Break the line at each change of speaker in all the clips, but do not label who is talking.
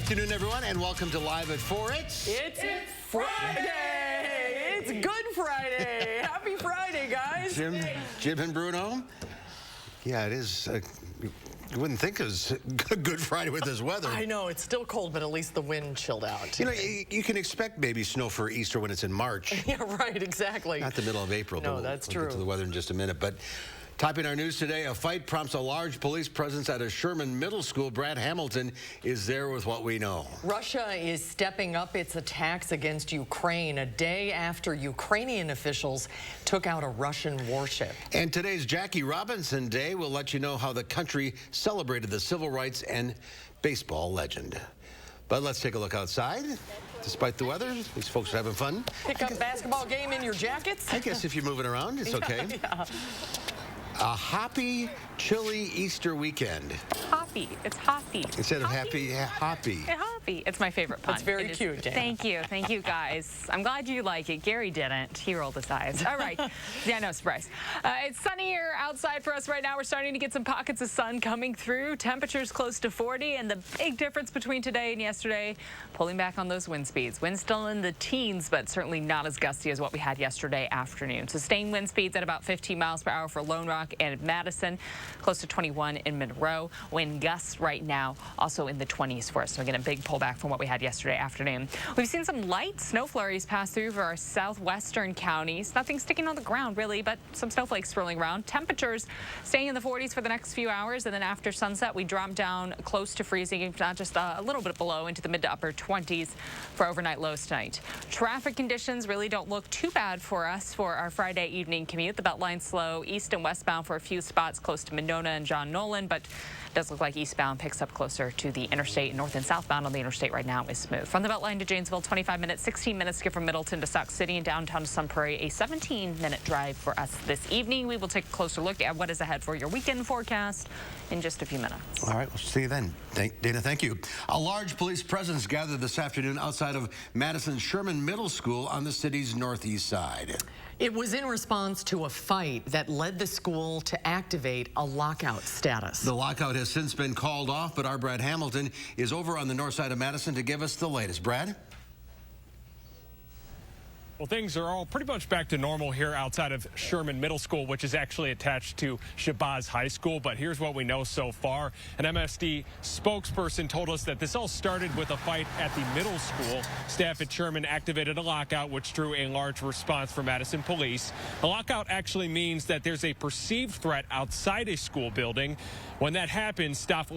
afternoon, everyone, and welcome to Live at 4. It's
Friday! It's Good Friday! Happy Friday, guys!
Jim and Bruno. Yeah, it is. You wouldn't think it was a Good Friday with this weather.
I know, it's still cold, but at least the wind chilled out.
You know, you can expect maybe snow for Easter when it's in March.
Yeah, right, exactly.
Not the middle of April.
No, that's true.
We'll get to the weather in just a minute. But topping our news today, a fight prompts a large police presence at a Sherman Middle School. Brad Hamilton is there with what we know.
Russia is stepping up its attacks against Ukraine a day after Ukrainian officials took out a Russian warship.
And today's Jackie Robinson Day. We'll let you know how the country celebrated the civil rights and baseball legend. But let's take a look outside. Despite the weather, these folks are having fun.
Pick up basketball game in your jackets?
I guess if you're moving around, it's okay.
Yeah.
A happy, chilly Easter weekend.
Hoppy. It's hoppy.
Instead of happy, hoppy.
Hoppy. It's my favorite pun.
That's very cute, Dan.
Thank you. Thank you, guys. I'm glad you like it. Gary didn't. He rolled his eyes. All right. Yeah, no surprise. It's sunnier outside for us right now. We're starting to get some pockets of sun coming through. Temperatures close to 40, and the big difference between today and yesterday, pulling back on those wind speeds. Wind still in the teens, but certainly not as gusty as what we had yesterday afternoon. Sustained wind speeds at about 15 miles per hour for Lone Rock and Madison, close to 21 in Monroe. Wind gusts right now also in the 20s for us. So again, a big pullback from what we had yesterday afternoon. We've seen some light snow flurries pass through for our southwestern counties. Nothing sticking on the ground really, but some snowflakes swirling around. Temperatures staying in the 40s for the next few hours, and then after sunset we drop down close to freezing, if not just a little bit below, into the mid to upper 20s for overnight lows tonight. Traffic conditions really don't look too bad for us for our Friday evening commute. The Beltline slow east and westbound for a few spots close to Monona and John Nolan, but it does look like eastbound picks up closer to the interstate. North and southbound on the interstate right now is smooth. From the Beltline to Janesville, 25 minutes, 16 minutes to get from Middleton to Sauk City and downtown to Sun Prairie, a 17-minute drive for us this evening. We will take a closer look at what is ahead for your weekend forecast in just a few minutes.
All right, we'll see you then. Dana, thank you. A large police presence gathered this afternoon outside of Madison's Sherman Middle School on the city's northeast side.
It was in response to a fight that led the school to activate a lockout status.
The lockout has since been called off, but our Brad Hamilton is over on the north side of Madison to give us the latest. Brad?
Well, things are all pretty much back to normal here outside of Sherman Middle School, which is actually attached to Shabazz High School. But here's what we know so far. An MSD spokesperson told us that this all started with a fight at the middle school. Staff at Sherman activated a lockout, which drew a large response from Madison police. A lockout actually means that there's a perceived threat outside a school building. When that happens, staff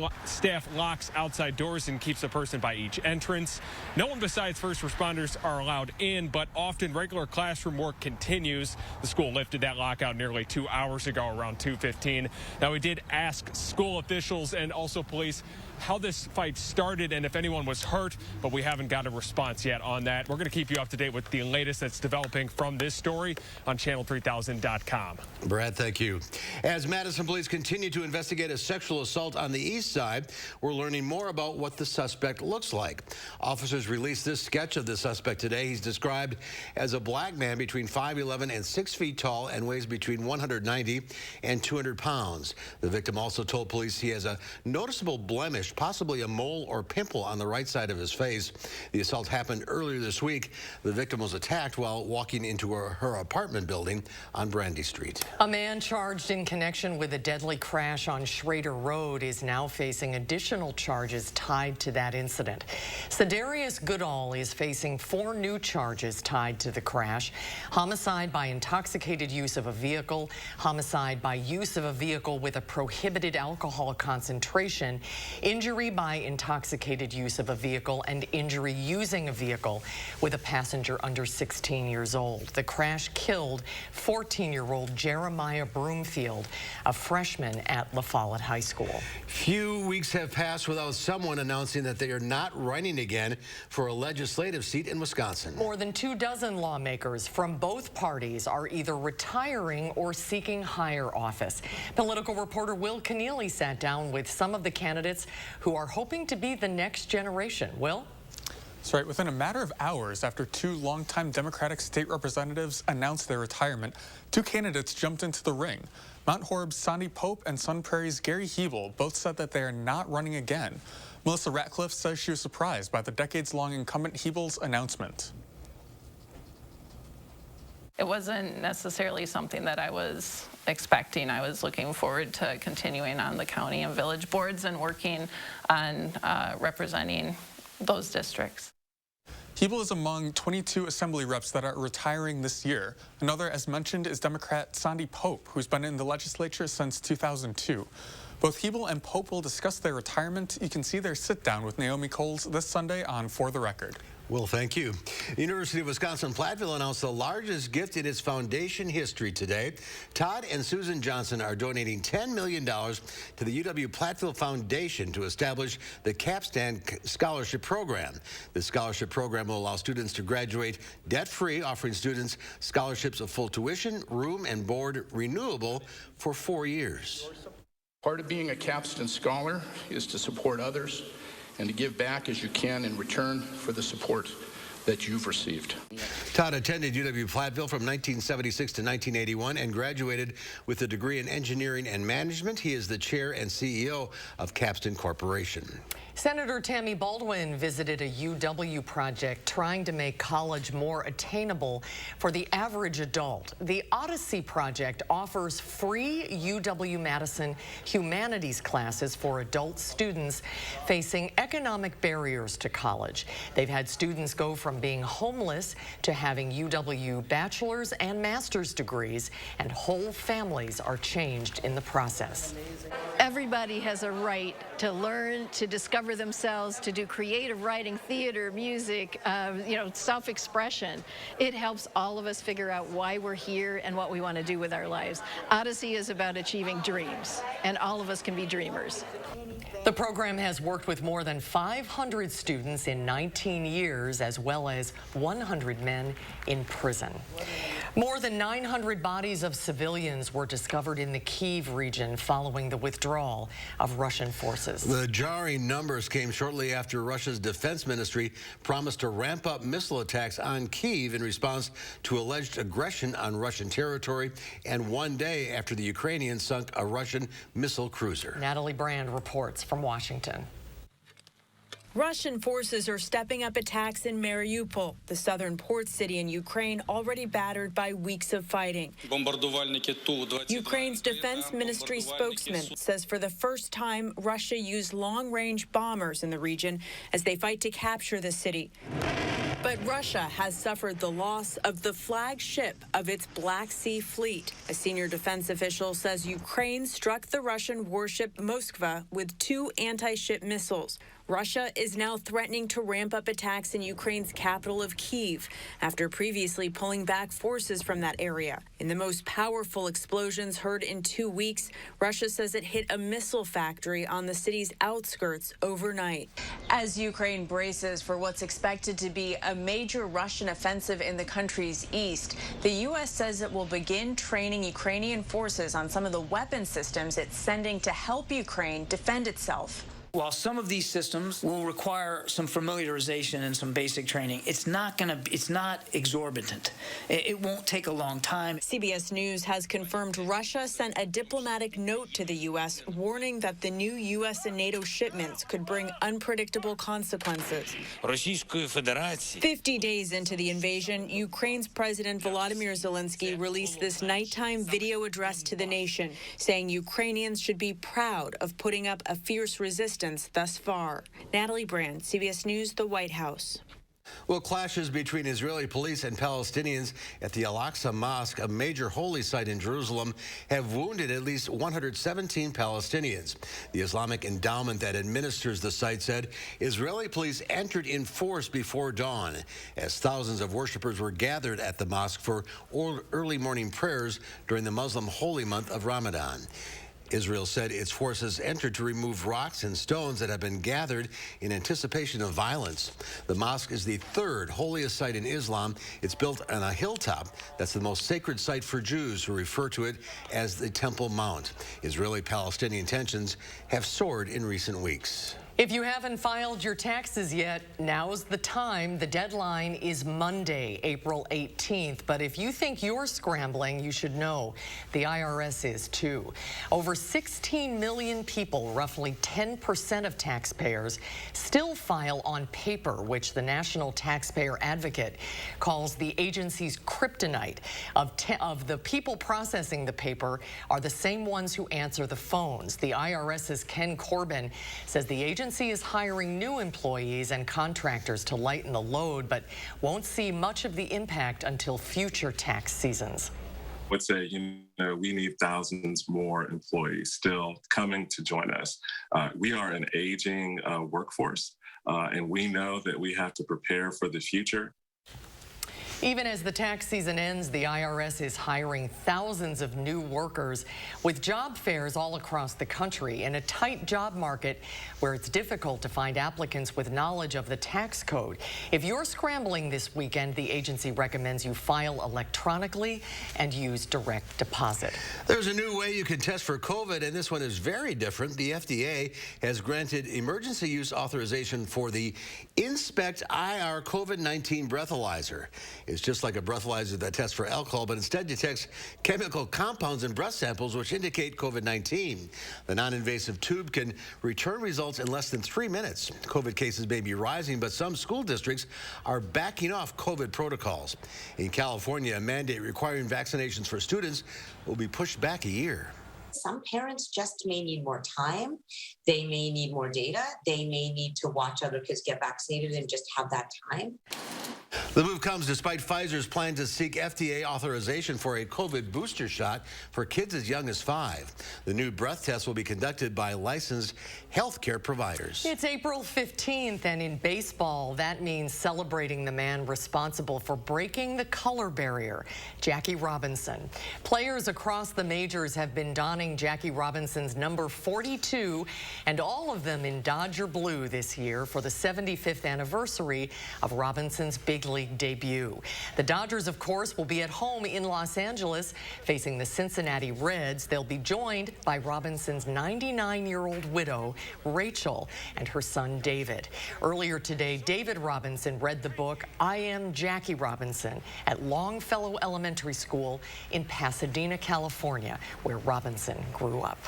locks outside doors and keeps a person by each entrance. No one besides first responders are allowed in, but often regular classroom work continues. The school lifted that lockout nearly 2 hours ago, around 2:15. Now, we did ask school officials and also police how this fight started and if anyone was hurt, but we haven't got a response yet on that. We're going to keep you up to date with the latest that's developing from this story on channel3000.com.
Brad, thank you. As Madison police continue to investigate a sexual assault on the east side, we're learning more about what the suspect looks like. Officers released this sketch of the suspect today. He's described as a black man between 5'11" and 6 feet tall and weighs between 190 and 200 pounds. The victim also told police he has a noticeable blemish, possibly a mole or pimple on the right side of his face. The assault happened earlier this week. The victim was attacked while walking into her apartment building on Brandy Street.
A man charged in connection with a deadly crash on Schrader Road is now facing additional charges tied to that incident. Cedarius Goodall is facing 4 new charges tied to the crash: homicide by intoxicated use of a vehicle, homicide by use of a vehicle with a prohibited alcohol concentration, injury by intoxicated use of a vehicle, and injury using a vehicle with a passenger under 16 years old. The crash killed 14-year-old Jeremiah Broomfield, a freshman at La Follette High School.
Few weeks have passed without someone announcing that they are not running again for a legislative seat in Wisconsin.
More than 24 lawmakers from both parties are either retiring or seeking higher office. Political reporter Will Keneally sat down with some of the candidates who are hoping to be the next generation. Will?
That's right. Within a matter of hours after 2 longtime Democratic state representatives announced their retirement, 2 candidates jumped into the ring. Mount Horeb's Sandy Pope and Sun Prairie's Gary Hebel both said that they are not running again. Melissa Ratcliffe says she was surprised by the decades-long incumbent Hebel's announcement.
It wasn't necessarily something that I was expecting. I was looking forward to continuing on the county and village boards and working on representing those districts.
Hebel is among 22 assembly reps that are retiring this year. Another, as mentioned, is Democrat Sandy Pope, who's been in the legislature since 2002. Both Hebel and Pope will discuss their retirement. You can see their sit-down with Naomi Coles this Sunday on For the Record.
Well, thank you. The University of Wisconsin-Platteville announced the largest gift in its foundation history today. Todd and Susan Johnson are donating $10 million to the Uw-Platteville Foundation to establish the Capstan Scholarship Program. The scholarship program will allow students to graduate debt-free, offering students scholarships of full tuition, room, and board renewable for 4 years.
Part of being a Capstan scholar is to support others and to give back as you can in return for the support that you've received.
Todd attended Uw-Platteville from 1976 to 1981 and graduated with a degree in engineering and management. He is the chair and CEO of Capstan Corporation.
Senator Tammy Baldwin visited a UW project trying to make college more attainable for the average adult. The Odyssey Project offers free UW-Madison humanities classes for adult students facing economic barriers to college. They've had students go from being homeless to having UW bachelor's and master's degrees, and whole families are changed in the process.
Everybody has a right to learn, to discover themselves, to do creative writing, theater, music, self-expression. It helps all of us figure out why we're here and what we want to do with our lives. Odyssey is about achieving dreams, and all of us can be dreamers.
The program has worked with more than 500 students in 19 years, as well as 100 men in prison. More than 900 bodies of civilians were discovered in the Kiev region following the withdrawal of Russian forces.
The jarring numbers came shortly after Russia's defense ministry promised to ramp up missile attacks on Kiev in response to alleged aggression on Russian territory, and 1 day after the Ukrainians sunk a Russian missile cruiser.
Natalie Brand reports from Washington.
Russian forces are stepping up attacks in Mariupol, the southern port city in Ukraine already battered by weeks of fighting. Ukraine's defense ministry spokesman says for the first time, Russia used long-range bombers in the region as they fight to capture the city. But Russia has suffered the loss of the flagship of its Black Sea fleet. A senior defense official says Ukraine struck the Russian warship Moskva with 2 anti-ship missiles. Russia is now threatening to ramp up attacks in Ukraine's capital of Kiev after previously pulling back forces from that area. In the most powerful explosions heard in 2 weeks, Russia says it hit a missile factory on the city's outskirts overnight.
As Ukraine braces for what's expected to be a major Russian offensive in the country's east, the U.S. says it will begin training Ukrainian forces on some of the weapon systems it's sending to help Ukraine defend itself.
While some of these systems will require some familiarization and some basic training, it's not exorbitant. It won't take a long time.
CBS News has confirmed Russia sent a diplomatic note to the U.S. warning that the new U.S. and NATO shipments could bring unpredictable consequences. 50 days into the invasion, Ukraine's President Volodymyr Zelensky released this nighttime video address to the nation, saying Ukrainians should be proud of putting up a fierce resistance thus far. Natalie Brand, CBS News, the White House.
Well, clashes between Israeli police and Palestinians at the Al-Aqsa Mosque, a major holy site in Jerusalem, have wounded at least 117 Palestinians. The Islamic endowment that administers the site said Israeli police entered in force before dawn as thousands of worshipers were gathered at the mosque for early morning prayers during the Muslim holy month of Ramadan. Israel said its forces entered to remove rocks and stones that have been gathered in anticipation of violence. The mosque is the third holiest site in Islam. It's built on a hilltop that's the most sacred site for Jews, who refer to it as the Temple Mount. Israeli-Palestinian tensions have soared in recent weeks.
If you haven't filed your taxes yet, now's the time. The deadline is Monday, April 18th. But if you think you're scrambling, you should know the IRS is too. Over 16 million people, roughly 10% of taxpayers, still file on paper, which the National Taxpayer Advocate calls the agency's kryptonite. Of the people processing the paper are the same ones who answer the phones. The IRS's Ken Corbin says the agency is hiring new employees and contractors to lighten the load, but won't see much of the impact until future tax seasons.
I would say, we need thousands more employees still coming to join us. We are an aging workforce, and we know that we have to prepare for the future.
Even as the tax season ends, the IRS is hiring thousands of new workers with job fairs all across the country in a tight job market where it's difficult to find applicants with knowledge of the tax code. If you're scrambling this weekend, the agency recommends you file electronically and use direct deposit.
There's a new way you can test for COVID, and this one is very different. The FDA has granted emergency use authorization for the Inspect IR COVID-19 breathalyzer. It's just like a breathalyzer that tests for alcohol, but instead detects chemical compounds in breath samples which indicate COVID-19. The non-invasive tube can return results in less than 3 minutes. COVID cases may be rising, but some school districts are backing off COVID protocols. In California, a mandate requiring vaccinations for students will be pushed back a year.
Some parents just may need more time. They may need more data. They may need to watch other kids get vaccinated and just have that time.
The move comes despite Pfizer's plan to seek FDA authorization for a COVID booster shot for kids as young as 5. The new breath test will be conducted by licensed healthcare providers.
It's April 15th, and in baseball, that means celebrating the man responsible for breaking the color barrier, Jackie Robinson. Players across the majors have been donning Jackie Robinson's number 42, and all of them in Dodger blue this year for the 75th anniversary of Robinson's big league debut. The Dodgers, of course, will be at home in Los Angeles facing the Cincinnati Reds. They'll be joined by Robinson's 99-year-old widow, Rachel, and her son, David. Earlier today, David Robinson read the book, I Am Jackie Robinson, at Longfellow Elementary School in Pasadena, California, where Robinson grew up.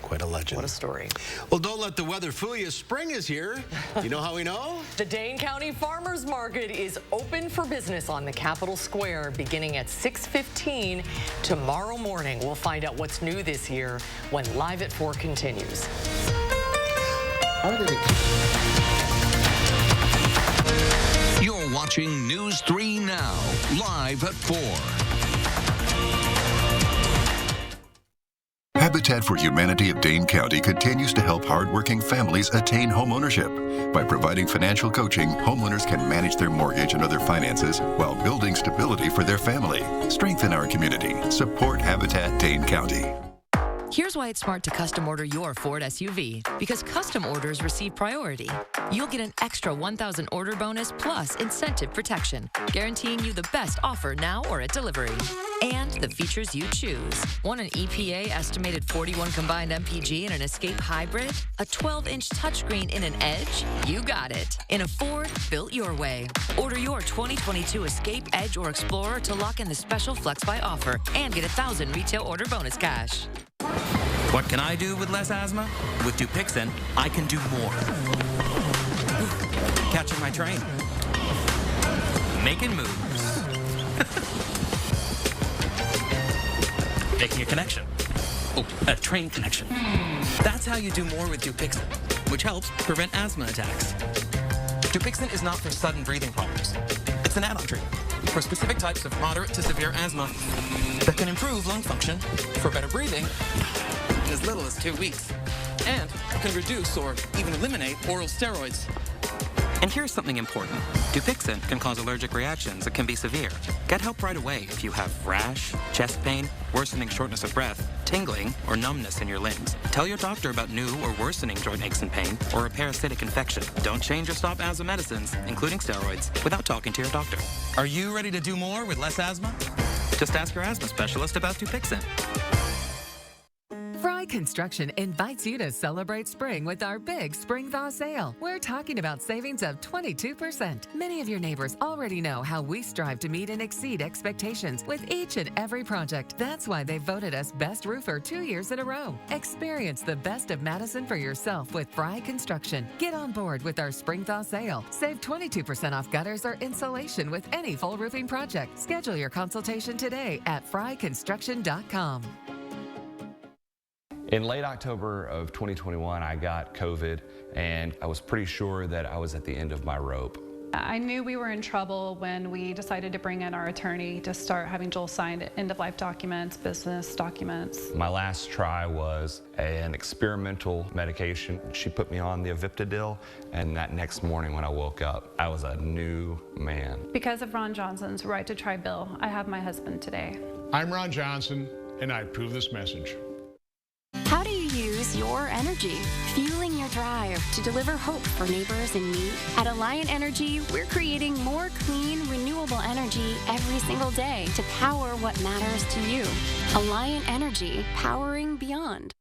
Quite a legend.
What a story.
Well, don't let the weather fool you. Spring is here. You know how we know?
The Dane County Farmers Market is open for business on the Capitol Square beginning at 6:15 tomorrow morning. We'll find out what's new this year when Live at 4 continues.
You're watching News 3 Now, live at 4.
Habitat for Humanity of Dane County continues to help hardworking families attain homeownership. By providing financial coaching, homeowners can manage their mortgage and other finances while building stability for their family. Strengthen our community. Support Habitat Dane County.
Here's why it's smart to custom order your Ford SUV. Because custom orders receive priority. You'll get an extra $1,000 order bonus plus incentive protection, guaranteeing you the best offer now or at delivery. And the features you choose. Want an EPA estimated 41 combined MPG in an Escape Hybrid? A 12-inch touchscreen in an Edge? You got it. In a Ford, built your way. Order your 2022 Escape, Edge, or Explorer to lock in the special Flex Buy offer and get $1,000 retail order bonus cash.
What can I do with less asthma? With Dupixent, I can do more. Catching my train. Making moves. Making a connection. Oh, a train connection. That's how you do more with Dupixent, which helps prevent asthma attacks. Dupixent is not for sudden breathing problems. It's an add-on treatment for specific types of moderate to severe asthma that can improve lung function for better breathing in as little as 2 weeks, and can reduce or even eliminate oral steroids. And here's something important. Dupixent can cause allergic reactions that can be severe. Get help right away if you have rash, chest pain, worsening shortness of breath, tingling, or numbness in your limbs. Tell your doctor about new or worsening joint aches and pain or a parasitic infection. Don't change or stop asthma medicines, including steroids, without talking to your doctor. Are you ready to do more with less asthma? Just ask your asthma specialist about Dupixent.
Fry Construction invites you to celebrate spring with our big Spring Thaw sale. We're talking about savings of 22%. Many of your neighbors already know how we strive to meet and exceed expectations with each and every project. That's why they voted us Best Roofer 2 years in a row. Experience the best of Madison for yourself with Fry Construction. Get on board with our Spring Thaw sale. Save 22% off gutters or insulation with any full roofing project. Schedule your consultation today at fryconstruction.com.
In late October of 2021, I got COVID, and I was pretty sure that I was at the end of my rope.
I knew we were in trouble when we decided to bring in our attorney to start having Joel sign end-of-life documents, business documents.
My last try was an experimental medication. She put me on the Uw-Platteville, and that next morning when I woke up, I was a new man.
Because of Ron Johnson's right to try bill, I have my husband today.
I'm Ron Johnson, and I approve this message.
How do you use your energy? Fueling your drive to deliver hope for neighbors in need? At Alliant Energy, we're creating more clean, renewable energy every single day to power what matters to you. Alliant Energy, powering beyond.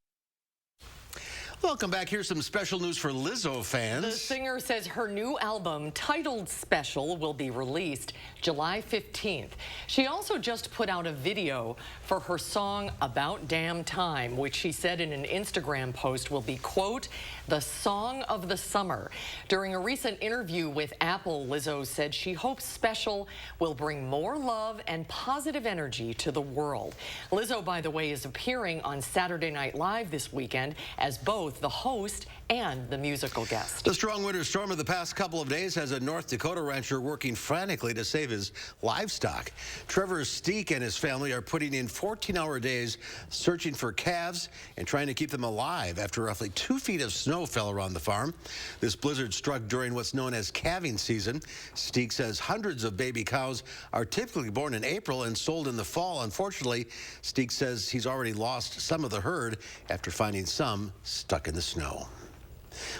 Welcome back. Here's some special news for Lizzo fans.
The singer says her new album, titled Special, will be released July 15th. She also just put out a video for her song About Damn Time, which she said in an Instagram post will be, quote, the song of the summer. During a recent interview with Apple, Lizzo said she hopes Special will bring more love and positive energy to the world. Lizzo, by the way, is appearing on Saturday Night Live this weekend as both the host and the musical guest.
The strong winter storm of the past couple of days has a North Dakota rancher working frantically to save his livestock. Trevor Steek and his family are putting in 14-hour days searching for calves and trying to keep them alive after roughly 2 feet of snow fell around the farm. This blizzard struck during what's known as calving season. Steek says hundreds of baby cows are typically born in April and sold in the fall. Unfortunately, Steek says he's already lost some of the herd after finding some stuck in the snow.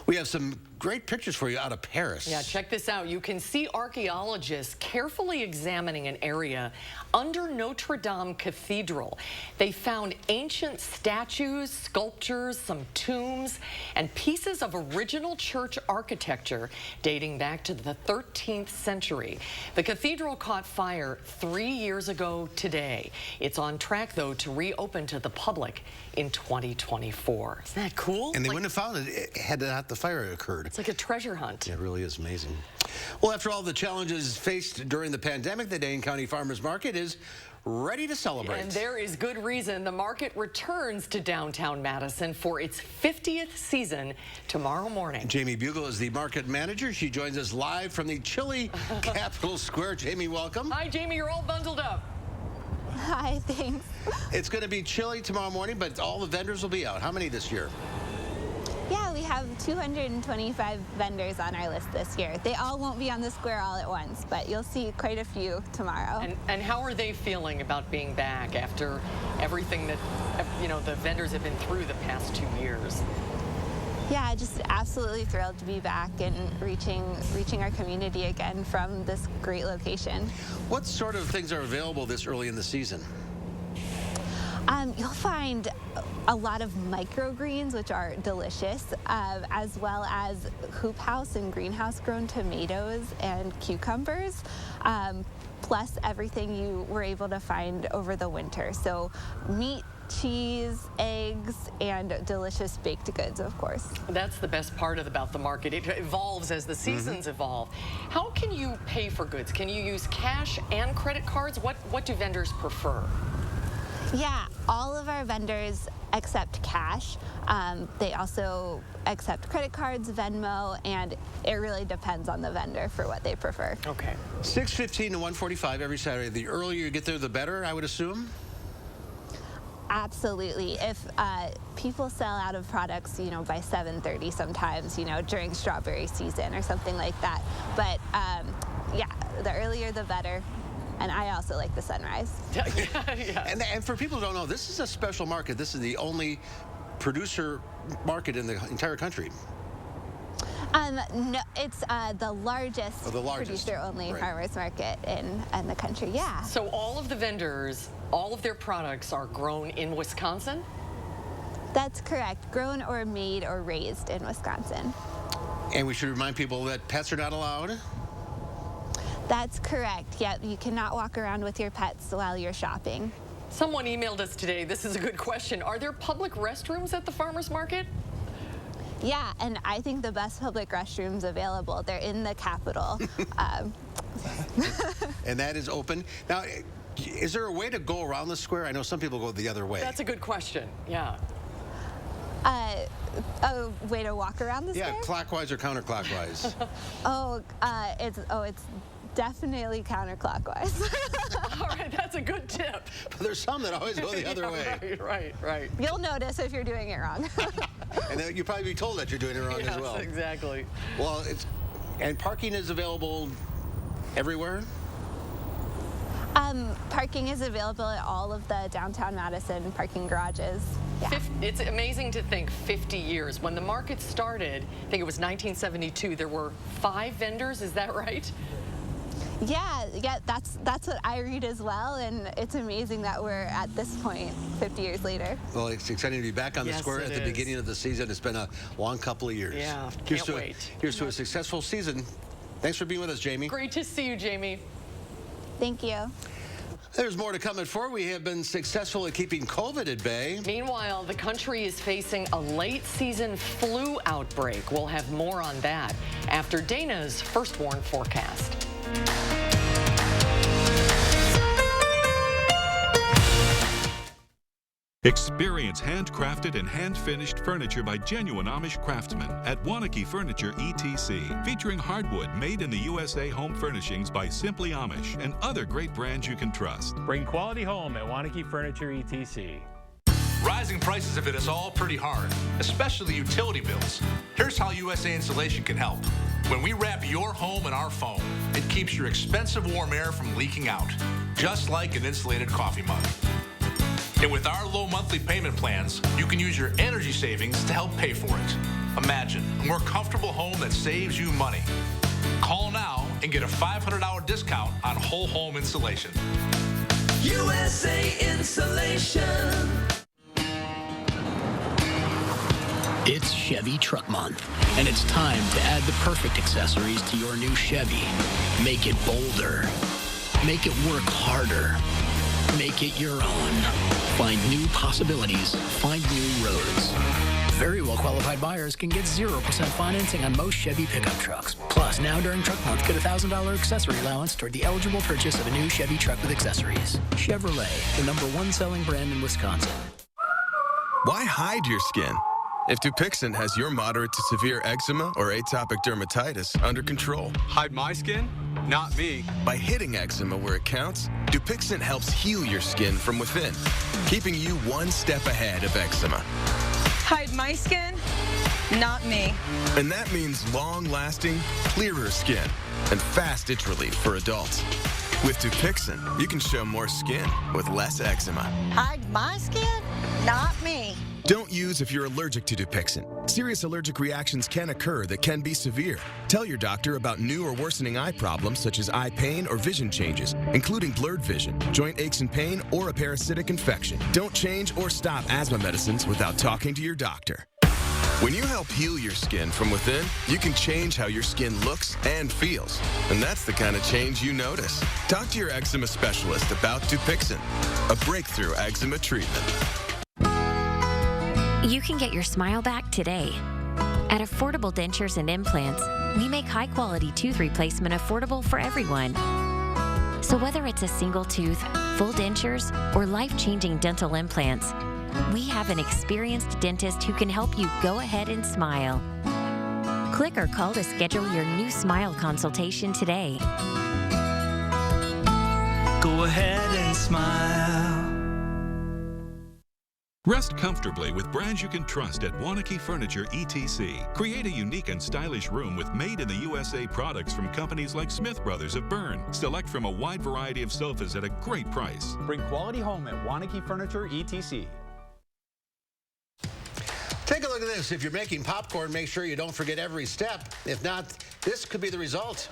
We have some great pictures for you out of Paris.
Yeah, check this out. You can see archaeologists carefully examining an area under Notre Dame Cathedral. They found ancient statues, sculptures, some tombs, and pieces of original church architecture dating back to the 13th century. The cathedral caught fire 3 years ago today. It's on track, though, to reopen to the public in 2024. Isn't that cool?
And they wouldn't have found it had not the fire occurred.
It's like a treasure hunt.
It really is amazing. Well, after all the challenges faced during the pandemic, the Dane County Farmers Market is ready to celebrate.
And there is good reason. The market returns to downtown Madison for its 50th season tomorrow morning.
Jamie Bugle is the market manager. She joins us live from the chilly Capitol Square. Jamie, welcome.
Hi, Jamie. You're all bundled up.
Hi, thanks.
It's going to be chilly tomorrow morning, but all the vendors will be out. How many this year?
Yeah, we have 225 vendors on our list this year. They all won't be on the square all at once, but you'll see quite a few tomorrow.
And how are they feeling about being back after everything that, you know, the vendors have been through the past 2 years?
Yeah, just absolutely thrilled to be back and reaching our community again from this great location.
What sort of things are available this early in the season?
You'll find a lot of microgreens, which are delicious, as well as hoop house and greenhouse grown tomatoes and cucumbers, plus everything you were able to find over the winter. So meat, cheese, eggs, and delicious baked goods, of course.
That's the best part about the market. It evolves as the seasons evolve. How can you pay for goods? Can you use cash and credit cards? What do vendors prefer?
Yeah, all of our vendors accept cash. They also accept credit cards, Venmo, and it really depends on the vendor for what they prefer.
Okay.
6:15 to 1:45 every Saturday. The earlier you get there, the better, I would assume?
Absolutely. If people sell out of products, you know, by 7:30 sometimes, you know, during strawberry season or something like that. But yeah, the earlier the better. And I also like the sunrise.
Yeah.
And for people who don't know, this is a special market. This is the only producer market in the entire country.
No, it's the largest, producer-only farmers market in the country, yeah.
So all of the vendors, all of their products are grown in Wisconsin?
That's correct. Grown or made or raised in Wisconsin.
And we should remind people that pets are not allowed?
That's correct. Yeah, you cannot walk around with your pets while you're shopping.
Someone emailed us today. This is a good question. Are there public restrooms at the farmers market?
Yeah, and I think the best public restrooms available. They're in the Capitol.
And that is open. Now, is there a way to go around the square? I know some people go the other way.
That's a good question. Yeah.
A way to walk around the square?
Yeah, clockwise or counterclockwise?
It's definitely counterclockwise.
All right, that's a good tip.
But there's some that always go the other way.
Right.
You'll notice if you're doing it wrong.
And then you'll probably be told that you're doing it wrong as well.
Yes, exactly.
Well, and parking is available everywhere?
Parking is available at all of the downtown Madison parking garages. Yeah.
It's amazing to think 50 years. When the market started, I think it was 1972, there were 5 vendors, is that right?
Yeah, that's what I read as well, and it's amazing that we're at this point 50 years later.
Well, it's exciting to be back on the square at the beginning of the season. It's been a long couple of years.
Yeah,
Here's to a successful season. Thanks for being with us, Jamie.
Great to see you, Jamie.
Thank you.
There's more to come at 4. We have been successful at keeping COVID at bay.
Meanwhile, the country is facing a late season flu outbreak. We'll have more on that after Dana's firstborn forecast.
Experience handcrafted and hand-finished furniture by genuine Amish craftsmen at Wanakee Furniture ETC, featuring hardwood made in the USA home furnishings by Simply Amish and other great brands you can trust.
Bring quality home at Wanakee Furniture ETC.
Rising prices have hit us all pretty hard, especially utility bills. Here's how USA Insulation can help. When we wrap your home in our foam, it keeps your expensive warm air from leaking out, just like an insulated coffee mug. And with our low monthly payment plans, you can use your energy savings to help pay for it. Imagine a more comfortable home that saves you money. Call now and get a $500 discount on whole home insulation.
USA Insulation.
It's Chevy Truck Month, and it's time to add the perfect accessories to your new Chevy. Make it bolder. Make it work harder. Make it your own. Find new possibilities. Find new roads. Very well qualified buyers can get 0% financing on most Chevy pickup trucks. Plus, now during Truck Month, get a $1,000 accessory allowance toward the eligible purchase of a new Chevy truck with accessories. Chevrolet, the #1 selling brand in Wisconsin.
Why hide your skin if Dupixent has your moderate to severe eczema or atopic dermatitis under control?
Hide my skin? Not me.
By hitting eczema where it counts, Dupixent helps heal your skin from within, keeping you one step ahead of eczema.
Hide my skin? Not me.
And that means long-lasting, clearer skin and fast itch relief for adults. With Dupixent, you can show more skin with less eczema.
Hide my skin? Not me.
Don't use if you're allergic to Dupixent. Serious allergic reactions can occur that can be severe. Tell your doctor about new or worsening eye problems such as eye pain or vision changes, including blurred vision, joint aches and pain, or a parasitic infection. Don't change or stop asthma medicines without talking to your doctor. When you help heal your skin from within, you can change how your skin looks and feels. And that's the kind of change you notice. Talk to your eczema specialist about Dupixent, a breakthrough eczema treatment.
You can get your smile back today. At Affordable Dentures and Implants, we make high-quality tooth replacement affordable for everyone. So whether it's a single tooth, full dentures, or life-changing dental implants, we have an experienced dentist who can help you go ahead and smile. Click or call to schedule your new smile consultation today.
Go ahead and smile.
Rest comfortably with brands you can trust at Wanakee Furniture ETC. Create a unique and stylish room with made-in-the-USA products from companies like Smith Brothers of Bern. Select from a wide variety of sofas at a great price.
Bring quality home at Wanakee Furniture ETC.
Take a look at this. If you're making popcorn, make sure you don't forget every step. If not, this could be the result.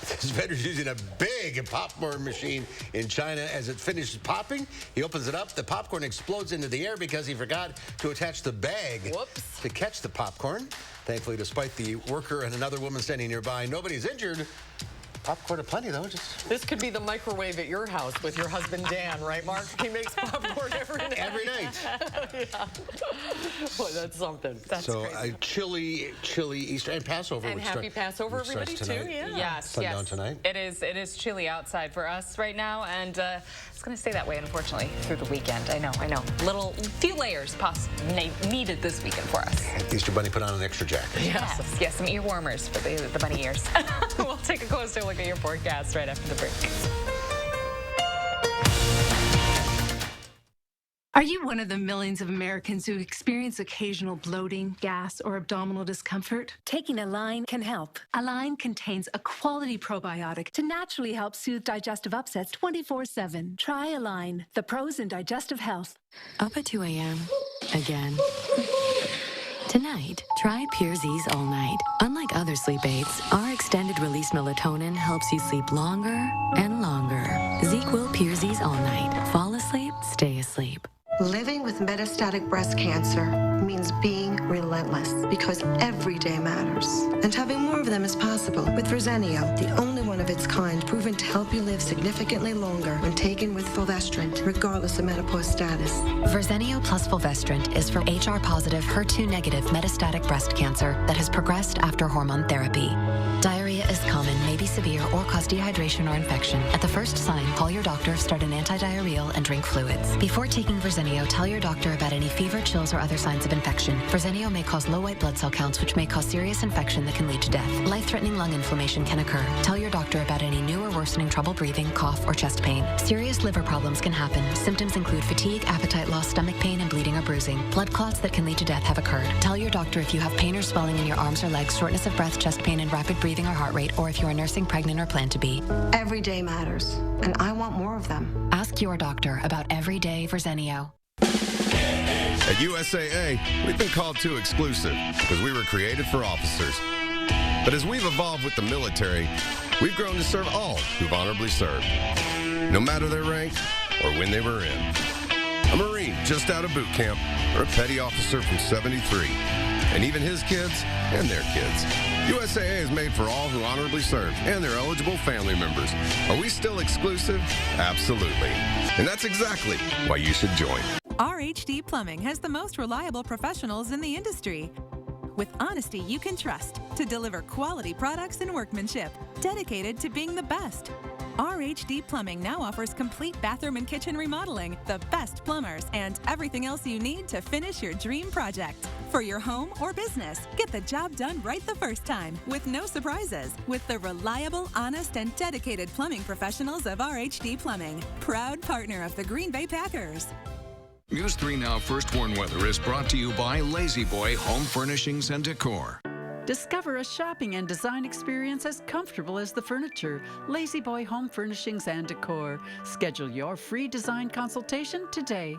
This vendor's using a big popcorn machine in China. As it finishes popping, he opens it up. The popcorn explodes into the air because he forgot to attach the bag to catch the popcorn. Thankfully, despite the worker and another woman standing nearby, nobody's injured. Popcorn aplenty, though.
This could be the microwave at your house with your husband, Dan, right, Mark? He makes popcorn every night.
Every night.
Yeah. Boy, that's something. That's crazy.
Chilly Easter and Passover.
And happy Passover, everybody, too. Yeah.
Yes,
Sundown tonight.
It is chilly outside for us right now, and it's going to stay that way, unfortunately, through the weekend. I know. Few layers needed this weekend for us.
Easter Bunny put on an extra jacket.
Yes, some ear warmers for the bunny ears. We'll take a closer look at your forecast right after the break.
Are you one of the millions of Americans who experience occasional bloating, gas, or abdominal discomfort? Taking Align can help. Align contains a quality probiotic to naturally help soothe digestive upsets 24/7. Try Align, the pros in digestive health.
Up at 2 a.m. again. Tonight, try Pure Z's All Night. Unlike other sleep aids, our extended release melatonin helps you sleep longer and longer. ZzzQuil Pure Z's All Night. Fall asleep, stay asleep.
Living with metastatic breast cancer means being relentless because every day matters. And having more of them is possible with Verzenio, the only one of its kind proven to help you live significantly longer when taken with fulvestrant, regardless of menopause status.
Verzenio plus fulvestrant is for HR-positive, HER2-negative metastatic breast cancer that has progressed after hormone therapy. Diarrhea is common, may be severe, or cause dehydration or infection. At the first sign, call your doctor, start an antidiarrheal, and drink fluids. Before taking Verzenio, tell your doctor about any fever, chills, or other signs of infection. Verzenio may cause low white blood cell counts, which may cause serious infection that can lead to death. Life-threatening lung inflammation can occur. Tell your doctor about any new or worsening trouble breathing, cough, or chest pain. Serious liver problems can happen. Symptoms include fatigue, appetite loss, stomach pain, and bleeding or bruising. Blood clots that can lead to death have occurred. Tell your doctor if you have pain or swelling in your arms or legs, shortness of breath, chest pain, and rapid breathing or heart rate, or if you are nursing, pregnant, or plan to be.
Every day matters, and I want more of them.
Ask your doctor about everyday Verzenio.
At USAA, we've been called too exclusive because we were created for officers. But as we've evolved with the military, we've grown to serve all who've honorably served, no matter their rank or when they were in. A Marine just out of boot camp, or a petty officer from 73, and even his kids and their kids. USAA is made for all who honorably serve and their eligible family members. Are we still exclusive? Absolutely. And that's exactly why you should join.
RHD Plumbing has the most reliable professionals in the industry. With honesty you can trust to deliver quality products and workmanship, dedicated to being the best. RHD Plumbing now offers complete bathroom and kitchen remodeling, the best plumbers, and everything else you need to finish your dream project. For your home or business, get the job done right the first time, with no surprises, with the reliable, honest, and dedicated plumbing professionals of RHD Plumbing, proud partner of the Green Bay Packers.
News 3 Now First Warn Weather is brought to you by Lazy Boy Home Furnishings and Decor.
Discover a shopping and design experience as comfortable as the furniture. Lazy Boy Home Furnishings and Decor. Schedule your free design consultation today.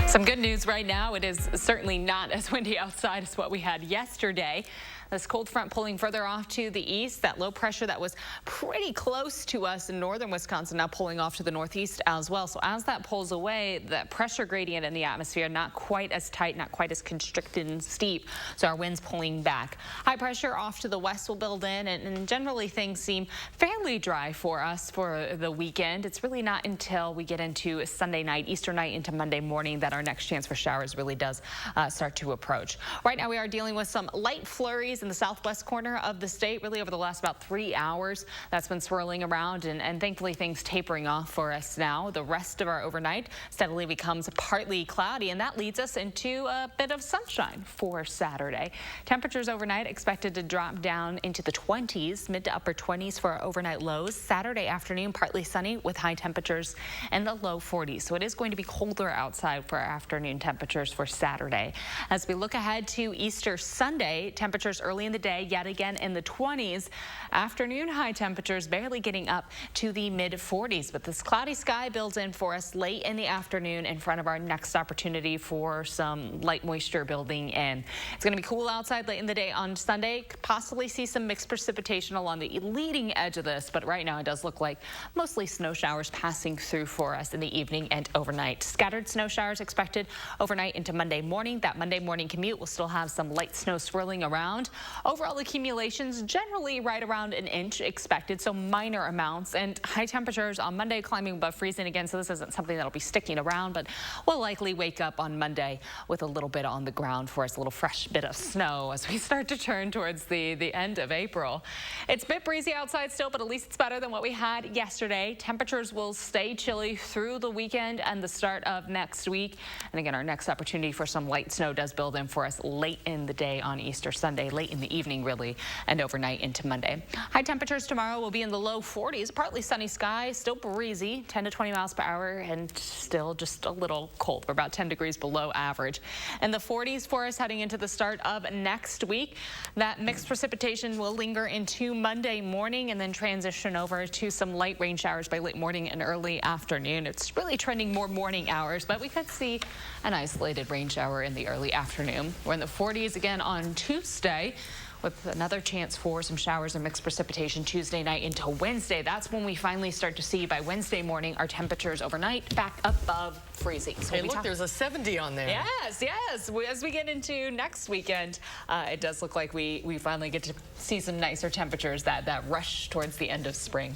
Some good news right now. It is certainly not as windy outside as what we had yesterday. This cold front pulling further off to the east. That low pressure that was pretty close to us in northern Wisconsin now pulling off to the northeast as well. So as that pulls away, that pressure gradient in the atmosphere not quite as tight, not quite as constricted and steep. So our winds pulling back. High pressure off to the west will build in, and generally things seem fairly dry for us for the weekend. It's really not until we get into Sunday night, Easter night into Monday morning that our next chance for showers really does start to approach. Right now we are dealing with some light flurries in the southwest corner of the state, really over the last about 3 hours. That's been swirling around, and thankfully things tapering off for us now. The rest of our overnight steadily becomes partly cloudy, and that leads us into a bit of sunshine for Saturday. Temperatures overnight expected to drop down into the 20s, mid to upper 20s for our overnight lows. Saturday afternoon, partly sunny with high temperatures in the low 40s. So it is going to be colder outside for our afternoon temperatures for Saturday. As we look ahead to Easter Sunday, temperatures early in the day, yet again in the 20s. Afternoon high temperatures barely getting up to the mid-40s, but this cloudy sky builds in for us late in the afternoon in front of our next opportunity for some light moisture building in. It's going to be cool outside late in the day on Sunday. Possibly see some mixed precipitation along the leading edge of this, but right now it does look like mostly snow showers passing through for us in the evening and overnight. Scattered snow showers expected overnight into Monday morning. That Monday morning commute will still have some light snow swirling around. Overall accumulations generally right around an inch expected, so minor amounts, and high temperatures on Monday climbing above freezing again, so this isn't something that'll be sticking around, but we'll likely wake up on Monday with a little bit on the ground for us, a little fresh bit of snow as we start to turn towards the end of April. It's a bit breezy outside still, but at least it's better than what we had yesterday. Temperatures will stay chilly through the weekend and the start of next week. And again, our next opportunity for some light snow does build in for us late in the day on Easter Sunday, late in the evening really, and overnight into Monday. High temperatures tomorrow will be in the low 40s, partly sunny skies, still breezy, 10 to 20 miles per hour, and still just a little cold. We're about 10 degrees below average. And the 40s for us heading into the start of next week. That mixed precipitation will linger into Monday morning and then transition over to some light rain showers by late morning and early afternoon. It's really trending more morning hours, but we could see an isolated rain shower in the early afternoon. We're in the 40s again on Tuesday, with another chance for some showers and mixed precipitation Tuesday night into Wednesday. That's when we finally start to see by Wednesday morning our temperatures overnight back above freezing. So
hey, look, there's a 70 on there.
Yes, yes. As we get into next weekend, it does look like we finally get to see some nicer temperatures that rush towards the end of spring.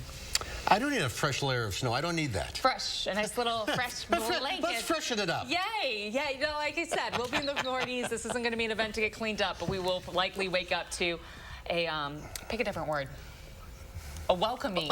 I don't need a fresh layer of snow. I don't need that.
Fresh, a nice little fresh blanket.
Let's freshen it up.
Yay! Yeah, you know, like I said, we'll be in the 40s. This isn't going to be an event to get cleaned up, but we will likely wake up to a, pick a different word. A welcoming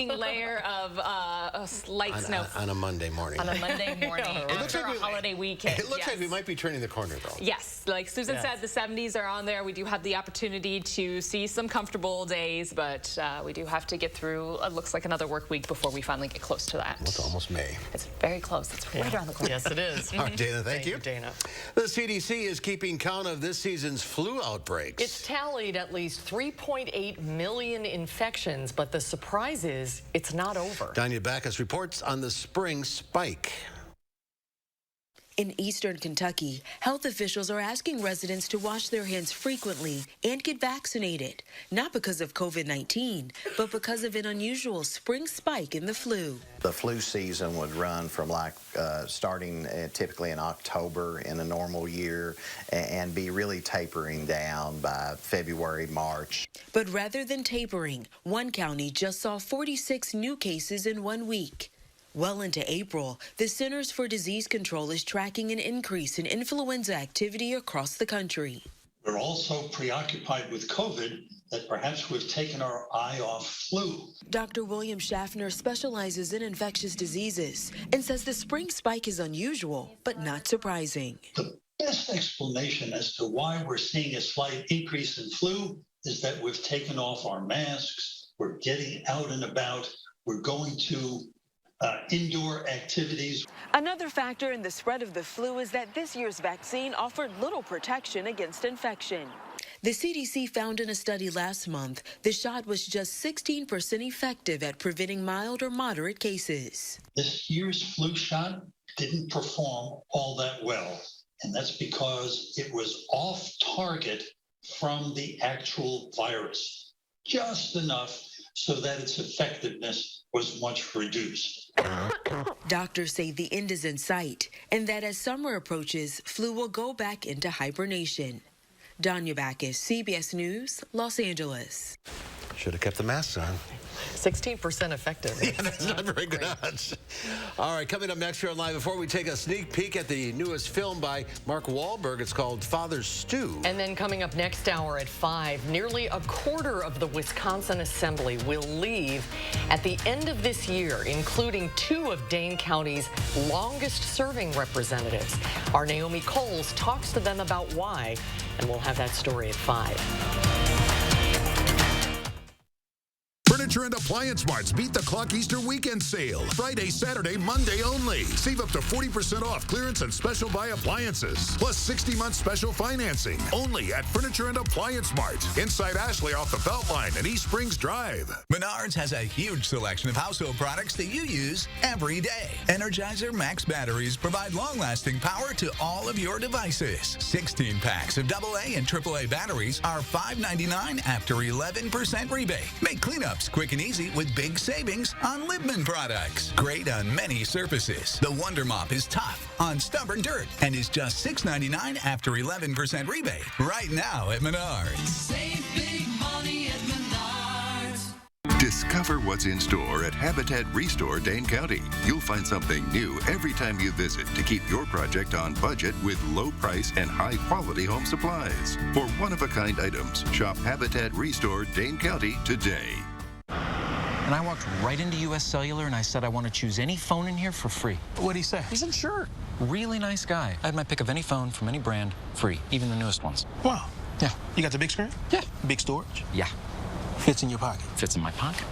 layer of light snow.
On a Monday morning.
On a Monday morning after a holiday weekend.
It looks like we might be turning the corner, though.
Yes, like Susan said, the 70s are on there. We do have the opportunity to see some comfortable days, but we do have to get through, it looks like another work week before we finally get close to that.
It's almost May.
It's very close. It's right around the corner.
Yes, it is.
All right, Dana, thank you.
Dana.
The CDC is keeping count of this season's flu outbreaks.
It's tallied at least 3.8 million infections, but the surprise is it's not over.
Danya Backus reports on the spring spike.
In eastern Kentucky, health officials are asking residents to wash their hands frequently and get vaccinated, not because of COVID-19, but because of an unusual spring spike in the flu.
The flu season would run from starting typically in October in a normal year and be really tapering down by February, March.
But rather than tapering, one county just saw 46 new cases in 1 week. Well into April, the Centers for Disease Control is tracking an increase in influenza activity across the country.
We're also preoccupied with COVID that perhaps we've taken our eye off flu.
Dr. William Schaffner specializes in infectious diseases and says the spring spike is unusual, but not surprising.
The best explanation as to why we're seeing a slight increase in flu is that we've taken off our masks, we're getting out and about, we're going to indoor activities.
Another factor in the spread of the flu is that this year's vaccine offered little protection against infection. The CDC found in a study last month the shot was just 16% effective at preventing mild or moderate cases.
This year's flu shot didn't perform all that well, and that's because it was off target from the actual virus, just enough so that its effectiveness was much reduced.
Doctors say the end is in sight and that as summer approaches, flu will go back into hibernation. Danya Backus, CBS News, Los Angeles.
Should have kept the masks on.
16% effective.
Yeah, that's not very good odds. All right, coming up next here on Live, before we take a sneak peek at the newest film by Mark Wahlberg, it's called Father's Stew.
And then coming up next hour at 5, nearly a quarter of the Wisconsin Assembly will leave at the end of this year, including 2 of Dane County's longest-serving representatives. Our Naomi Coles talks to them about why, and we'll have that story at 5.
Furniture and Appliance Marts Beat the Clock Easter Weekend Sale. Friday, Saturday, Monday only. Save up to 40% off clearance and special buy appliances. Plus 60-month special financing. Only at Furniture and Appliance Mart. Inside Ashley off the Beltline and East Springs Drive.
Menards has a huge selection of household products that you use every day. Energizer Max batteries provide long-lasting power to all of your devices. 16 packs of AA and AAA batteries are $5.99 after 11% rebate. Make cleanups quick and easy with big savings on Libman products. Great on many surfaces. The Wonder Mop is tough on stubborn dirt and is just $6.99 after 11% rebate. Right now at Menards.
Save big money at Menards.
Discover what's in store at Habitat Restore Dane County. You'll find something new every time you visit to keep your project on budget with low price and high quality home supplies. For one-of-a-kind items, shop Habitat Restore Dane County today.
And I walked right into U.S. Cellular and I said I want to choose any phone in here for free. What'd he say? He's unsure. Really nice guy. I had my pick of any phone from any brand free, even the newest ones.
Wow.
Yeah.
You got the big screen?
Yeah.
Big storage?
Yeah.
Fits in your pocket?
Fits in my pocket.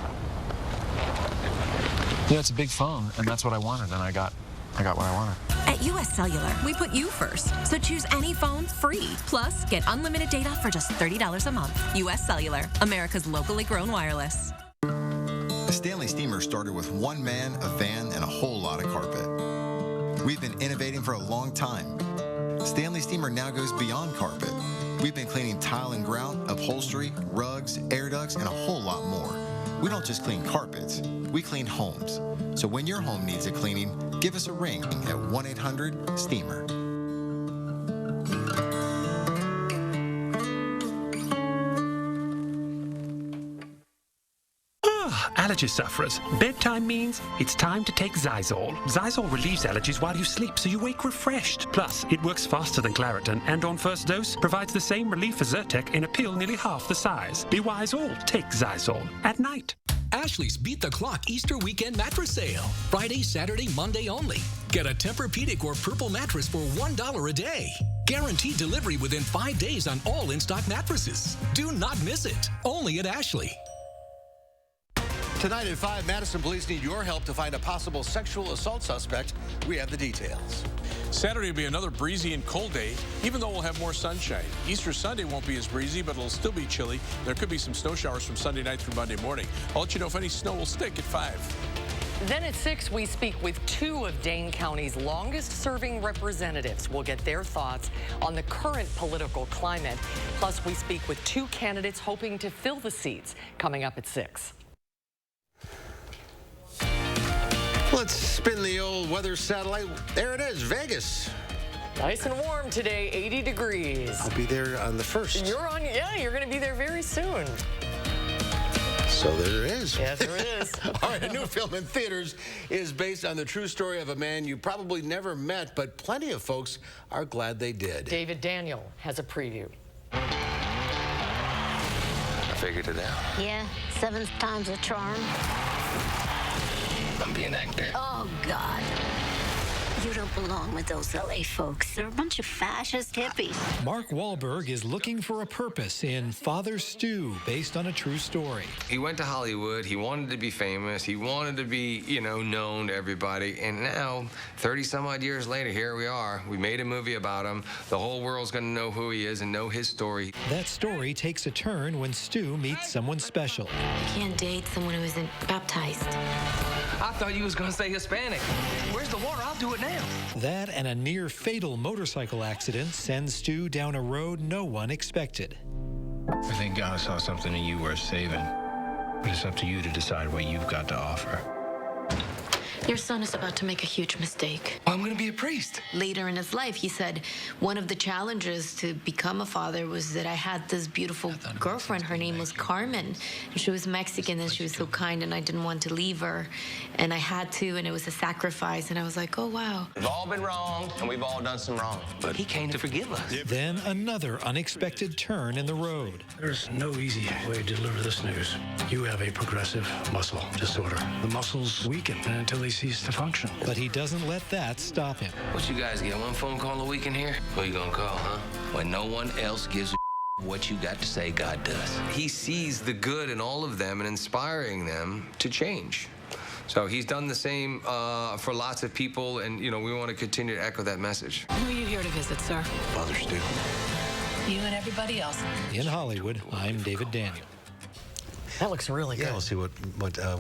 Yeah, it's a big phone, and that's what I wanted, and I got what I wanted.
At U.S. Cellular, we put you first. So choose any phone free. Plus, get unlimited data for just $30 a month. U.S. Cellular, America's locally grown wireless.
The Stanley Steamer started with one man, a van, and a whole lot of carpet. We've been innovating for a long time. Stanley Steamer now goes beyond carpet. We've been cleaning tile and grout, upholstery, rugs, air ducts, and a whole lot more. We don't just clean carpets, we clean homes. So when your home needs a cleaning, give us a ring at 1-800-STEAMER.
Allergy sufferers, bedtime means it's time to take Zysol. Zysol relieves allergies while you sleep, so you wake refreshed. Plus, it works faster than Claritin, and on first dose, provides the same relief as Zyrtec in a pill nearly half the size. Be wise all, take Zysol at night.
Ashley's Beat the Clock Easter Weekend Mattress Sale. Friday, Saturday, Monday only. Get a Tempur-Pedic or Purple mattress for $1 a day. Guaranteed delivery within 5 days on all in-stock mattresses. Do not miss it. Only at Ashley.
Tonight at 5, Madison police need your help to find a possible sexual assault suspect. We have the details.
Saturday will be another breezy and cold day, even though we'll have more sunshine. Easter Sunday won't be as breezy, but it'll still be chilly. There could be some snow showers from Sunday night through Monday morning. I'll let you know if any snow will stick at 5.
Then at 6, we speak with 2 of Dane County's longest-serving representatives. We'll get their thoughts on the current political climate. Plus, we speak with 2 candidates hoping to fill the seats. Coming up at 6.
Let's spin the old weather satellite. There it is, Vegas.
Nice and warm today, 80 degrees.
I'll be there on the 1st.
You're going to be there very soon.
So there it is.
Yes, there it is.
All right, a new film in theaters is based on the true story of a man you probably never met, but plenty of folks are glad they did.
David Daniel has a preview.
I figured it out.
Yeah, 7th time's a charm.
I'm being actor.
Oh, God. You don't belong with those LA folks. They're a bunch of fascist hippies.
Mark Wahlberg is looking for a purpose in Father Stu, based on a true story.
He went to Hollywood. He wanted to be famous. He wanted to be, known to everybody. And now, 30-some-odd years later, here we are. We made a movie about him. The whole world's going to know who he is and know his story.
That story takes a turn when Stu meets someone special.
You can't date someone who isn't baptized.
I thought you was going to say Hispanic. Where's the water? I'll do it now.
That and a near-fatal motorcycle accident sends Stu down a road no one expected.
I think God saw something in you worth saving. But it's up to you to decide what you've got to offer.
Your son is about to make a huge mistake.
I'm going to be a priest.
Later in his life, he said, one of the challenges to become a father was that I had this beautiful girlfriend. Her name was Carmen. And she was Mexican, and she was so kind, and I didn't want to leave her. And I had to, and it was a sacrifice. And I was like, oh, wow.
We've all been wrong, and we've all done some wrong. But he came to forgive us.
Then another unexpected turn in the road.
There's no easy way to deliver this news. You have a progressive muscle disorder. The muscles weaken until they cease to function.
But he doesn't let that stop him.
What you guys get, one phone call a week in here? Who you gonna call, huh? When no one else gives a
What you got to say, God does.
He sees the good in all of them and inspiring them to change. So he's done the same for lots of people, and we want to continue to echo that message.
Who are you here to visit, sir?
Father Stu.
You and everybody else.
In Hollywood, I'm David Daniel.
That looks really good.
Yeah, we'll see what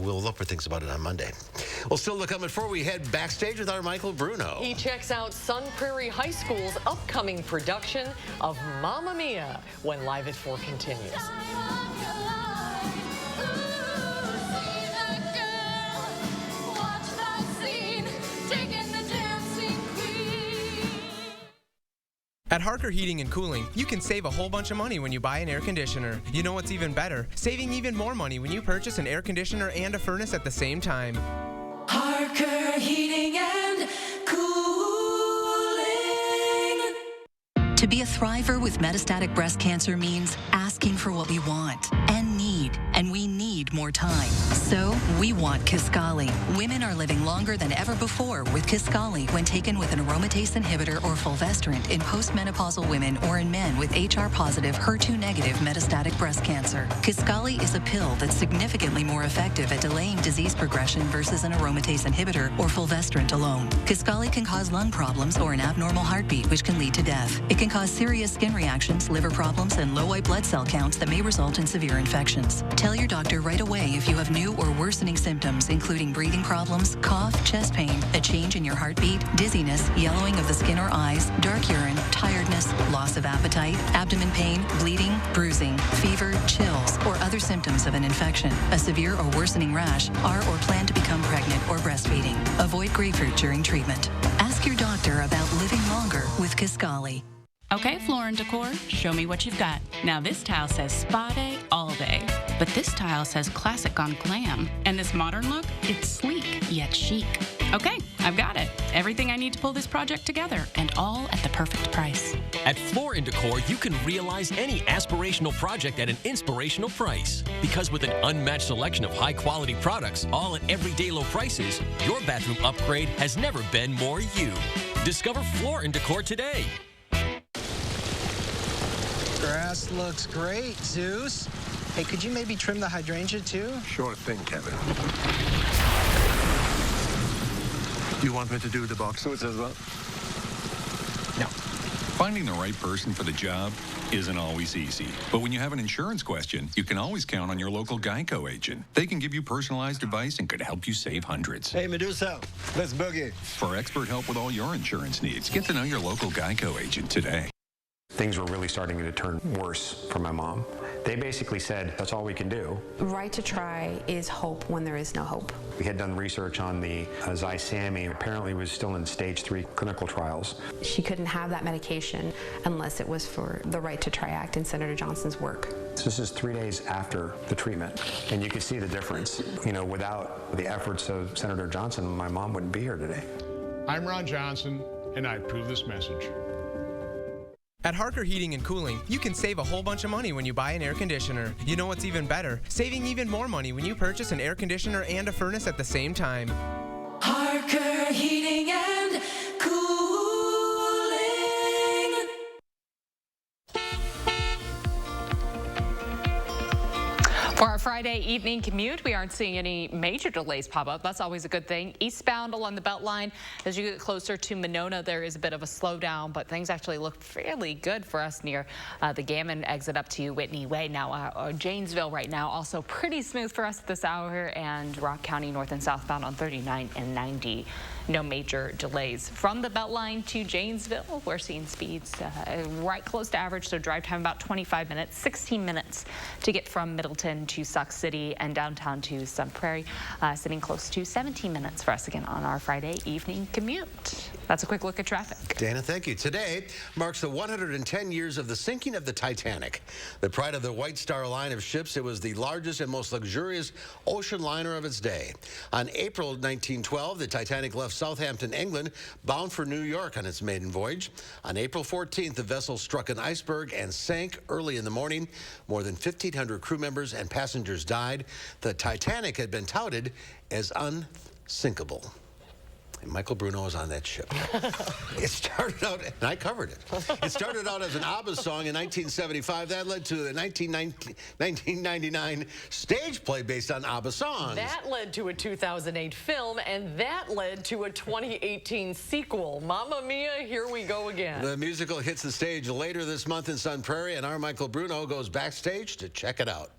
Will Loper thinks about it on Monday. Well, still to come before we head backstage with our Michael Bruno.
He checks out Sun Prairie High School's upcoming production of Mamma Mia when Live at 4 continues.
At Harker Heating and Cooling, you can save a whole bunch of money when you buy an air conditioner. You know what's even better? Saving even more money when you purchase an air conditioner and a furnace at the same time.
Harker Heating and Cooling.
To be a thriver with metastatic breast cancer means asking for what we want and need, and we need more time. So we want Kisqali. Women are living longer than ever before with Kisqali when taken with an aromatase inhibitor or fulvestrant in postmenopausal women or in men with HR-positive, HER2-negative metastatic breast cancer. Kisqali is a pill that's significantly more effective at delaying disease progression versus an aromatase inhibitor or fulvestrant alone. Kisqali can cause lung problems or an abnormal heartbeat, which can lead to death. It can cause serious skin reactions, liver problems, and low white blood cell counts that may result in severe infections. Tell your doctor right away if you have new or worsening symptoms, including breathing problems, cough, chest pain, a change in your heartbeat, dizziness, yellowing of the skin or eyes, dark urine, tiredness, loss of appetite, abdomen pain, bleeding, bruising, fever, chills, or other symptoms of an infection, a severe or worsening rash, are or plan to become pregnant or breastfeeding. Avoid grapefruit during treatment. Ask your doctor about living longer with Kisqali.
Okay, Floor and Decor, show me what you've got. Now this tile says spa day all day, but this tile says classic on glam. And this modern look, it's sleek yet chic. Okay, I've got it. Everything I need to pull this project together, and all at the perfect price.
At Floor & Decor, you can realize any aspirational project at an inspirational price. Because with an unmatched selection of high-quality products, all at everyday low prices, your bathroom upgrade has never been more you. Discover Floor & Decor today.
Grass looks great, Zeus. Hey, could you maybe trim the hydrangea too?
Sure thing, Kevin. You want me to do the box suits as well?
No. Finding the right person for the job isn't always easy. But when you have an insurance question, you can always count on your local Geico agent. They can give you personalized advice and could help you save hundreds.
Hey, Medusa, let's boogie.
For expert help with all your insurance needs, get to know your local Geico agent today.
Things were really starting to turn worse for my mom. They basically said, that's all we can do.
Right to try is hope when there is no hope.
We had done research on the Zysami. Apparently it was still in stage 3 clinical trials.
She couldn't have that medication unless it was for the Right to Try Act and Senator Johnson's work.
This is 3 days after the treatment, and you can see the difference. You know, without the efforts of Senator Johnson, my mom wouldn't be here today.
I'm Ron Johnson, and I approve this message.
At Harker Heating and Cooling, you can save a whole bunch of money when you buy an air conditioner. You know what's even better? Saving even more money when you purchase an air conditioner and a furnace at the same time.
Harker Heating and Cooling.
For our Friday evening commute, we aren't seeing any major delays pop up. That's always a good thing. Eastbound along the Beltline, as you get closer to Monona, there is a bit of a slowdown, but things actually look fairly good for us near the Gammon exit up to Whitney Way. Now, Janesville right now, also pretty smooth for us at this hour, and Rock County north and southbound on 39 and 90. No major delays. From the Beltline to Janesville, we're seeing speeds right close to average, so drive time about 25 minutes, 16 minutes to get from Middleton to Sauk City and downtown to Sun Prairie, sitting close to 17 minutes for us again on our Friday evening commute. That's a quick look at traffic.
Dana, thank you. Today marks the 110 years of the sinking of the Titanic. The pride of the White Star Line of ships, it was the largest and most luxurious ocean liner of its day. On April 1912, the Titanic left Southampton, England, bound for New York on its maiden voyage. On April 14th, the vessel struck an iceberg and sank early in the morning. More than 1,500 crew members and passengers died. The Titanic had been touted as unsinkable. And Michael Bruno is on that ship. It started out, and I covered it. It started out as an ABBA song in 1975. That led to the 1999 stage play based on ABBA songs.
That led to a 2008 film, and that led to a 2018 sequel. Mamma Mia, here we go again.
The musical hits the stage later this month in Sun Prairie, and our Michael Bruno goes backstage to check it out.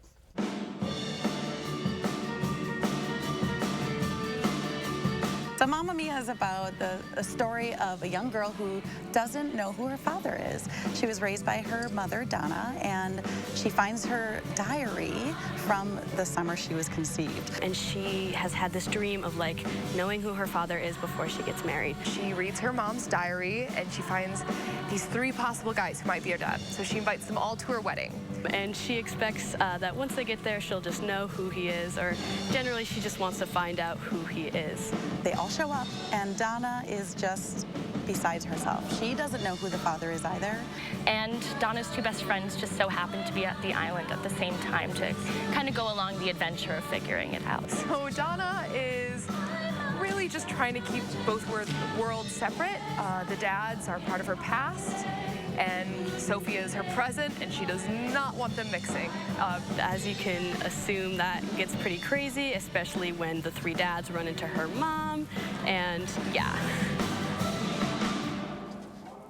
So Mamma Mia is about a story of a young girl who doesn't know who her father is. She was raised by her mother, Donna, and she finds her diary from the summer she was conceived.
And she has had this dream of like knowing who her father is before she gets married.
She reads her mom's diary and she finds these 3 possible guys who might be her dad. So she invites them all to her wedding.
And she expects that once they get there, she'll just know who he is, or generally she just wants to find out who he is.
They all show up, and Donna is just beside herself. She doesn't know who the father is either.
And Donna's 2 best friends just so happen to be at the island at the same time to kind of go along the adventure of figuring it out.
So Donna is really just trying to keep both worlds separate. The dads are part of her past, and Sophia is her present, and she does not want them mixing.
As you can assume, that gets pretty crazy, especially when the 3 dads run into her mom, and yeah.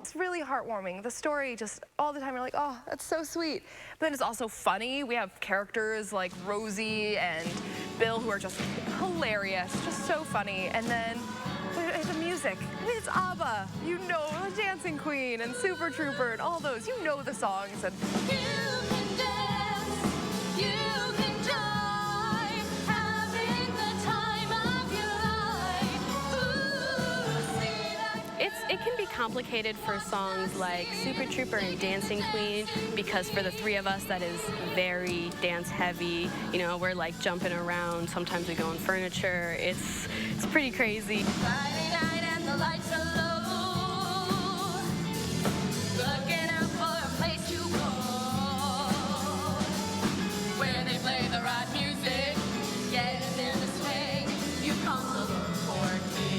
It's really heartwarming. The story just all the time you're like, oh, that's so sweet. But then it's also funny. We have characters like Rosie and Bill who are just hilarious, just so funny. And then the music. I mean, it's ABBA. You know, the Dancing Queen and Super Trooper and all those. You know the songs. And
You can dance, you can jive, having the time of your life.
It can be complicated for songs like Super Trooper and Dancing Queen, because for the 3 of us, that is very dance heavy. You know, we're like jumping around. Sometimes we go on furniture. It's pretty crazy.
Friday night and the lights are low, looking out for a place to go, where they play the right music, getting in the swing, you come to look for me.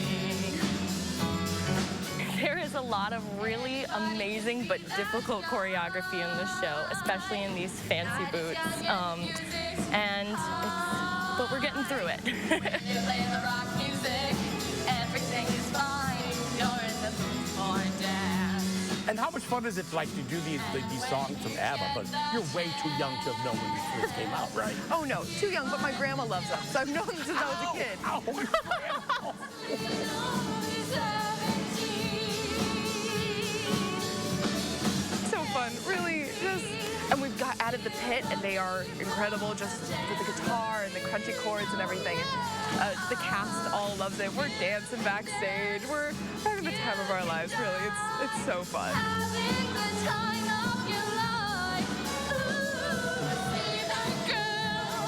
There is a lot of really amazing but difficult choreography in this show, especially in these fancy boots. But we're getting through it.
They play the rock music, everything is fine, you're in the mood for a dance.
And how much fun is it like to do these songs from ABBA? But you're way too young to have known when these first came out, right?
oh no, too young, but my grandma loves them. So I've known them since I was a kid. So fun, really, just. And we've added the pit, and they are incredible, just with the guitar and the crunchy chords and everything. And, the cast all loves it. We're dancing backstage. We're having the time of our lives, really. It's so fun.
Having the time of your life. Ooh, see that girl,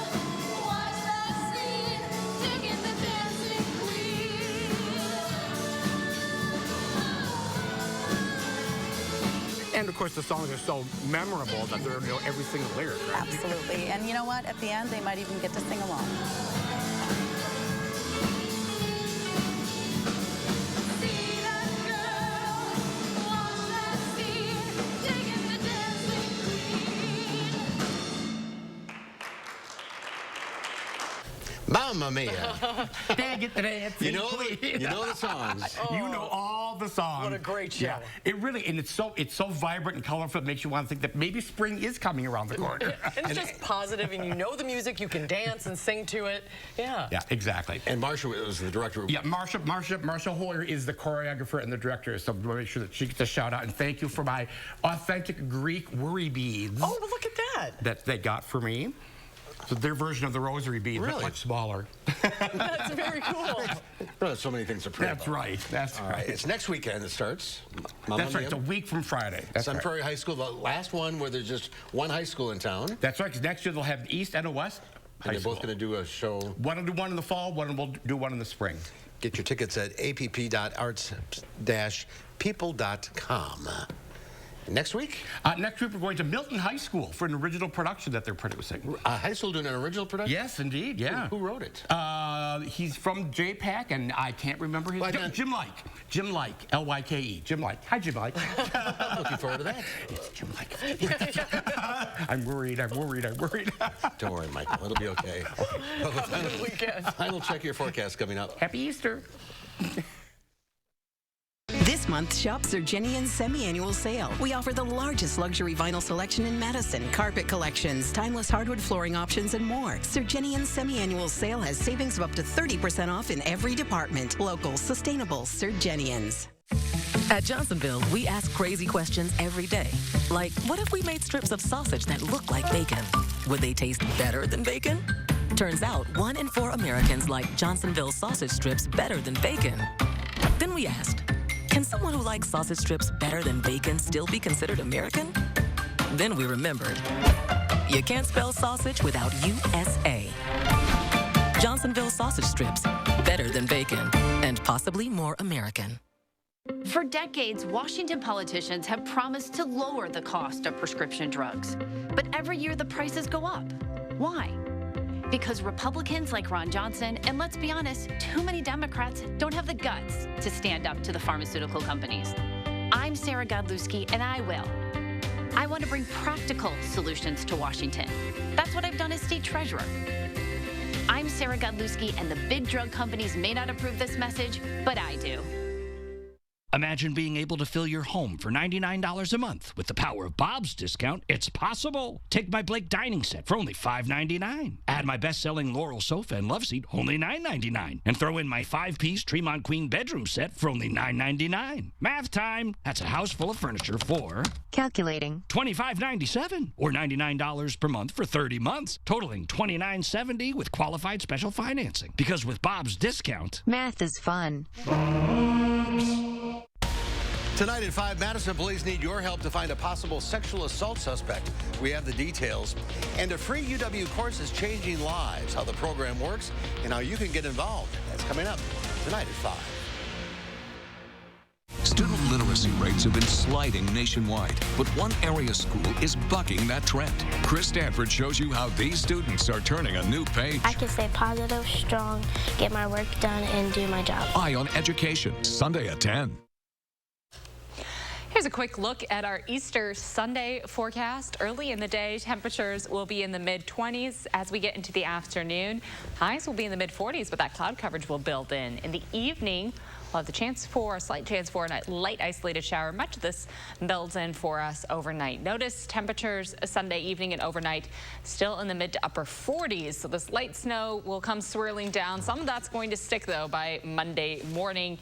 watch that scene, digging the dancing queen.
And of course, the songs are so memorable that they're every single lyric, right?
Absolutely. And you know what? At the end, they might even get to sing along.
See that girl, watch that scene, digging the dancing queen.
Mamma Mia.
They get the dance.
You know the songs.
You know all the songs.
What a great show.
Yeah, it really, and it's so vibrant and colorful. It makes you want to think that maybe spring is coming around the corner.
And it's just positive, and you know the music, you can dance and sing to it. Yeah.
Yeah, exactly.
And Marsha was the director.
Yeah, Marsha Hoyer is the choreographer and the director, so we'll make sure that she gets a shout out. And thank you for my authentic Greek worry beads.
Oh, well, look at that.
That they got for me. So their version of the rosary bead, but much smaller.
That's very cool.
There's so many things to pray
That's
about.
right. That's right.
It's next weekend it starts.
That's right. It's a week from Friday. That's
Sun
right.
Prairie High School, the last one where there's just one high school in town.
That's right, because next year they'll have the East and a West
And they're both going to do a show.
One will do one in the fall, one will do one in the spring.
Get your tickets at app.arts-people.com. Next week?
Next week we're going to Milton High School for an original production that they're producing.
High school doing an original production?
Yes, indeed, yeah.
Who wrote it?
He's from JPAC, and I can't remember his name. Jim Like. Jim Like, L-Y-K-E. Jim Like. Hi, Jim Like.
I'm looking forward to that.
It's Jim Like. I'm worried.
Don't worry, Michael. It'll be okay.
Have a good weekend.
Final check of your forecast coming up.
Happy Easter.
This month, shop Surgenian's semi-annual sale. We offer the largest luxury vinyl selection in Madison, carpet collections, timeless hardwood flooring options, and more. Surgenian's semi-annual sale has savings of up to 30% off in every department. Local, sustainable Surgenian's.
At Johnsonville, we ask crazy questions every day. Like, what if we made strips of sausage that look like bacon? Would they taste better than bacon? Turns out 1 in 4 Americans like Johnsonville sausage strips better than bacon. Then we asked, can someone who likes sausage strips better than bacon still be considered American? Then we remembered. You can't spell sausage without USA. Johnsonville sausage strips, better than bacon, and possibly more American.
For decades, Washington politicians have promised to lower the cost of prescription drugs. But every year the prices go up. Why? Because Republicans like Ron Johnson, and let's be honest, too many Democrats don't have the guts to stand up to the pharmaceutical companies. I'm Sarah Godlewski, and I will. I want to bring practical solutions to Washington. That's what I've done as state treasurer. I'm Sarah Godlewski, and the big drug companies may not approve this message, but I do.
Imagine being able to fill your home for $99 a month. With the power of Bob's discount, it's possible. Take my Blake dining set for only $5.99. Add my best-selling Laurel sofa and love seat, only $9.99. And throw in my 5-piece Tremont Queen bedroom set for only $9.99. Math time. That's a house full of furniture for...
Calculating.
$25.97 or $99 per month for 30 months, totaling $29.70 with qualified special financing. Because with Bob's discount...
Math is fun.
Tonight at 5, Madison police need your help to find a possible sexual assault suspect. We have the details. And a free UW course is changing lives, how the program works, and how you can get involved. That's coming up tonight at 5.
Student literacy rates have been sliding nationwide, but one area school is bucking that trend. Chris Stanford shows you how these students are turning a new page.
I can stay positive, strong, get my work done, and do my job.
Eye on Education, Sunday at 10.
Here's a quick look at our Easter Sunday forecast. Early in the day, temperatures will be in the mid-20s. As we get into the afternoon, highs will be in the mid-40s, but that cloud coverage will build in. In the evening, we'll have a slight chance for a light isolated shower. Much of this builds in for us overnight. Notice temperatures Sunday evening and overnight still in the mid to upper 40s. So this light snow will come swirling down. Some of that's going to stick, though, by Monday morning.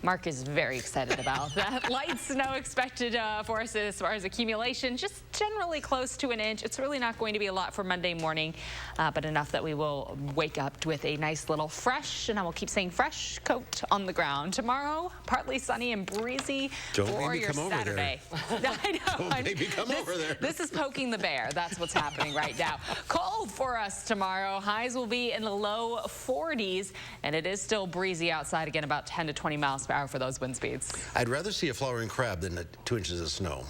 Mark is very excited about that. Light snow expected for us as far as accumulation, just generally close to an inch. It's really not going to be a lot for Monday morning, but enough that we will wake up with a nice little fresh, and I will keep saying fresh, coat on the ground. Tomorrow, partly sunny and breezy for your Saturday. I know.
Don't make me come over there.
This is poking the bear. That's what's happening right now. Cold for us tomorrow. Highs will be in the low 40s, and it is still breezy outside. Again, about 10 to 20 miles per hour for those wind speeds.
I'd rather see a flowering crab than 2 inches of snow.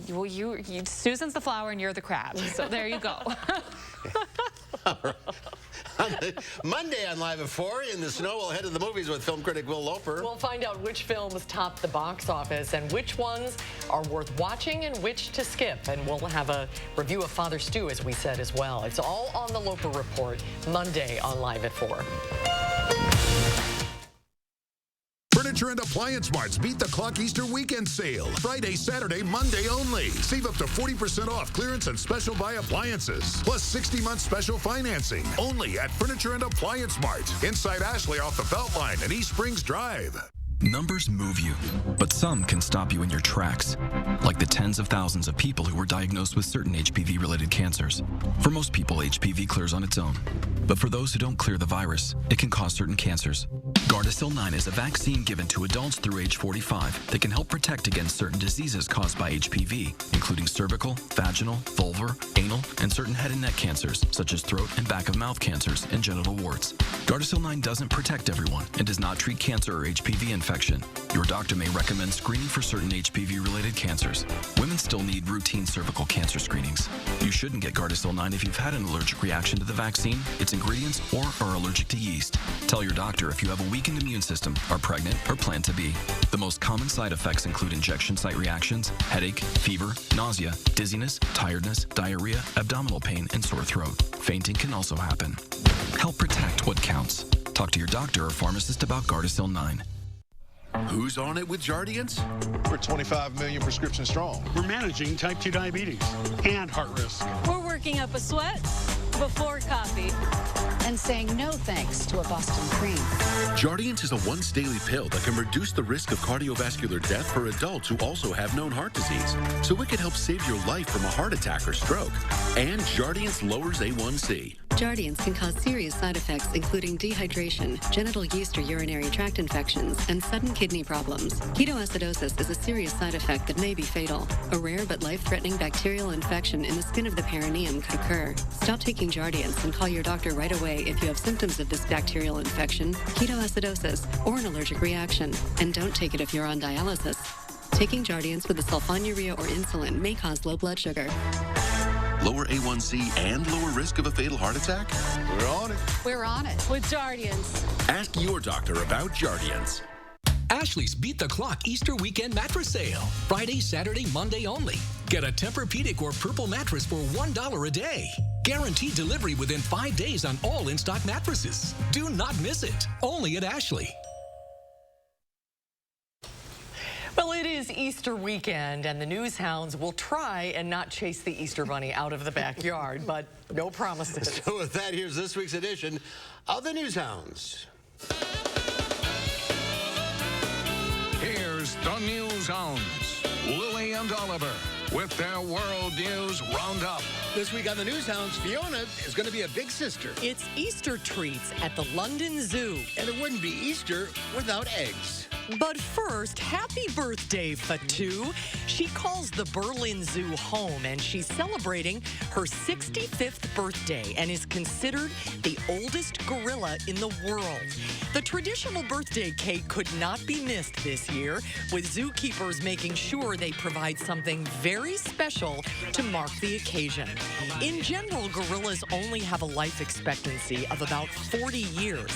Well, Susan's the flower and you're the crab, so there you go.
Monday on Live at 4, in the snow, we'll head to the movies with film critic Will Loper.
We'll find out which films top the box office and which ones are worth watching and which to skip. And we'll have a review of Father Stew, as we said, as well. It's all on the Loper Report, Monday on Live at 4.
Furniture and Appliance Marts Beat the Clock Easter Weekend Sale. Friday, Saturday, Monday only. Save up to 40% off clearance and special buy appliances. Plus 60-month special financing. Only at Furniture and Appliance Mart. Inside Ashley off the Beltline and East Springs Drive.
Numbers move you, but some can stop you in your tracks. Like the tens of thousands of people who were diagnosed with certain HPV-related cancers. For most people, HPV clears on its own. But for those who don't clear the virus, it can cause certain cancers. Gardasil 9 is a vaccine given to adults through age 45 that can help protect against certain diseases caused by HPV, including cervical, vaginal, vulvar, anal, and certain head and neck cancers, such as throat and back of mouth cancers and genital warts. Gardasil 9 doesn't protect everyone and does not treat cancer or HPV infection. Your doctor may recommend screening for certain HPV-related cancers. Women still need routine cervical cancer screenings. You shouldn't get Gardasil 9 if you've had an allergic reaction to the vaccine, its ingredients, or are allergic to yeast. Tell your doctor if you have a weakened immune system, are pregnant, or plan to be. The most common side effects include injection site reactions, headache, fever, nausea, dizziness, tiredness, diarrhea, abdominal pain, and sore throat. Fainting can also happen. Help protect what counts. Talk to your doctor or pharmacist about Gardasil 9.
Who's on it with Jardiance?
We're 25 million prescriptions strong. We're managing type 2 diabetes and heart risk.
We're working up a sweat before coffee.
And saying no thanks to a Boston cream.
Jardiance is a once daily pill that can reduce the risk of cardiovascular death for adults who also have known heart disease. So it could help save your life from a heart attack or stroke. And Jardiance lowers A1C.
Jardiance can cause serious side effects, including dehydration, genital yeast or urinary tract infections, and sudden kidney problems. Ketoacidosis is a serious side effect that may be fatal. A rare but life-threatening bacterial infection in the skin of the perineum could occur. Stop taking Jardiance and call your doctor right away if you have symptoms of this bacterial infection, ketoacidosis, or an allergic reaction. And don't take it if you're on dialysis. Taking Jardiance with a sulfonylurea or insulin may cause low blood sugar.
Lower A1C and lower risk of a fatal heart attack? We're on it.
We're on it with Jardiance.
Ask your doctor about Jardiance.
Ashley's Beat the Clock Easter Weekend Mattress Sale. Friday, Saturday, Monday only. Get a Tempur-Pedic or Purple mattress for $1 a day. Guaranteed delivery within 5 days on all in-stock mattresses. Do not miss it. Only at Ashley.
Well, it is Easter weekend, and the news hounds will try and not chase the Easter bunny out of the backyard, but no promises.
So with that, here's this week's edition of the News Hounds.
Here's the News Hounds, Lily and Oliver, with their World News Roundup.
This week on the News Hounds, Fiona is going to be a big sister.
It's Easter treats at the London Zoo.
And it wouldn't be Easter without eggs.
But first, happy birthday, Fatu. She calls the Berlin Zoo home, and she's celebrating her 65th birthday and is considered the oldest gorilla in the world. The traditional birthday cake could not be missed this year, with zookeepers making sure they provide something very special to mark the occasion. In general, gorillas only have a life expectancy of about 40 years.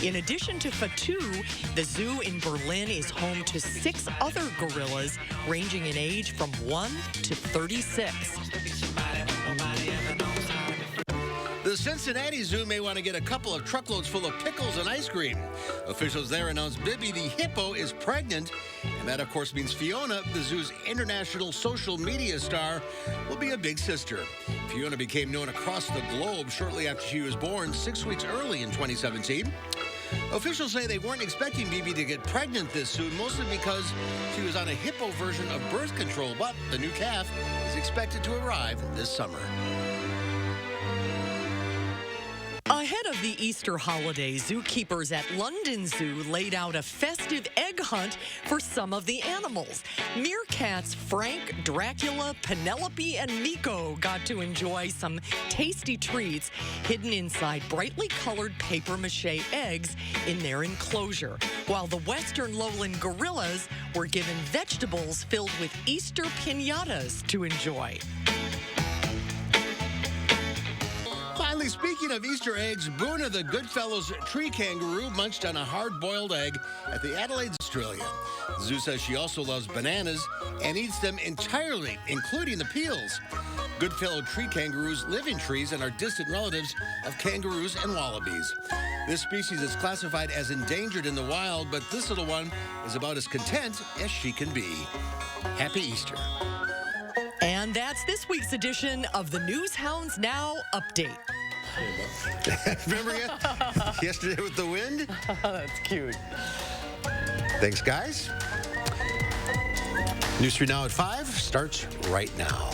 In addition to Fatu, the zoo in Berlin is home to 6 other gorillas ranging in age from 1 to 36.
The Cincinnati Zoo may want to get a couple of truckloads full of pickles and ice cream. Officials there announced Bibi the hippo is pregnant, and that of course means Fiona, the zoo's international social media star, will be a big sister. Fiona became known across the globe shortly after she was born, 6 weeks early in 2017. Officials say they weren't expecting Bibi to get pregnant this soon, mostly because she was on a hippo version of birth control, but the new calf is expected to arrive this summer.
Ahead of the Easter holiday, zookeepers at London Zoo laid out a festive egg hunt for some of the animals. Meerkats Frank, Dracula, Penelope, and Miko got to enjoy some tasty treats hidden inside brightly colored papier-mâché eggs in their enclosure, while the western lowland gorillas were given vegetables filled with Easter piñatas to enjoy.
Finally, speaking of Easter eggs, Boona the Goodfellows tree kangaroo munched on a hard-boiled egg at the Adelaide, Australia. The zoo says she also loves bananas and eats them entirely, including the peels. Goodfellow tree kangaroos live in trees and are distant relatives of kangaroos and wallabies. This species is classified as endangered in the wild, but this little one is about as content as she can be. Happy Easter.
And that's this week's edition of the News Hounds Now Update.
Remember yesterday with the wind?
That's cute.
Thanks, guys. News 3 Now at 5 starts right now.